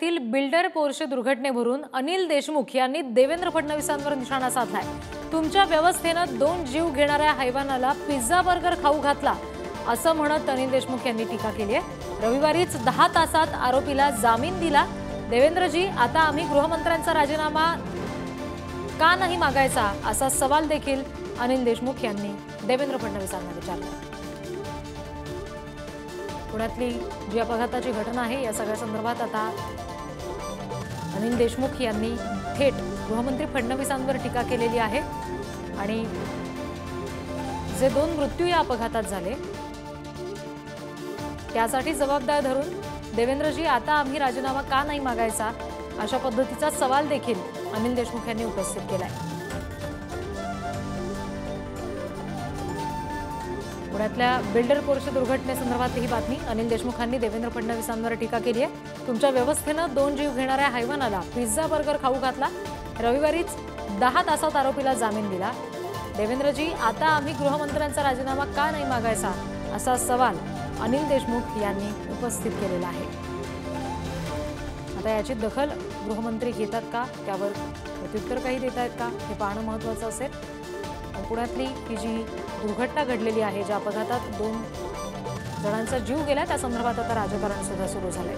पुण्यातील builder Porsche दुर्घटनेवरून Anil Deshmukh यांनी देवेंद्र फडणवीसांवर निशाणा साधलाय। तुमच्या व्यवस्थेने 2 जीव घेणाऱ्या हैवानाला पिझ्झा बर्गर खाऊ घातला असं म्हणत अनिल देशमुख यांनी टीका केली आहे। रविवारीच 10 तासात आरोपीला जामीन दिला। देवेंद्रजी, आता आम्ही गृहमंत्र्यांचा राजीनामा का नाही मागायचा असा सवाल देखील अनिल देशमुख यांनी देवेंद्र फडणवीसांना विचारला। पुण्यातली जी अपघाताची घटना आहे या सगळ्या संदर्भात आता अनिल देशमुख यांनी थेट गृहमंत्री फडणवीसांवर टीका केलेली आहे आणि जे 2 मृत्यू या अपघातात झाले त्यासाठी जबाबदार धरून देवेंद्रजी, आता आम्ही राजीनामा का नाही मागायचा अशा पद्धतीचा सवाल देखील अनिल देशमुख यांनी उपस्थित केलाय। पुण्यातल्या बिल्डर पोर्शे दुर्घटनेसंदर्भातली ही बातमी। अनिल देशमुखांनी देवेंद्र फडणवीसांवर टीका केली आहे। तुमच्या व्यवस्थेने 2 जीव घेणाऱ्या हैवानाला पिझ्झा बर्गर खाऊ घातला। रविवारीच 10 तासात आरोपीला जामीन दिला। देवेंद्रजी, आता आम्ही गृहमंत्र्यांचा राजीनामा का नाही मागायचा असा सवाल अनिल देशमुख यांनी उपस्थित केलेला आहे। आता याची दखल गृहमंत्री घेतात का, त्यावर प्रत्युत्तर काही देत आहेत का हे पाहणं महत्त्वाचं असेल। पुण्यातली ही जी दुर्घटना घडलेली आहे, ज्या अपघातात 2 जणांचा जीव गेला, त्या संदर्भात आता राजकारण सुद्धा सुरू झालंय।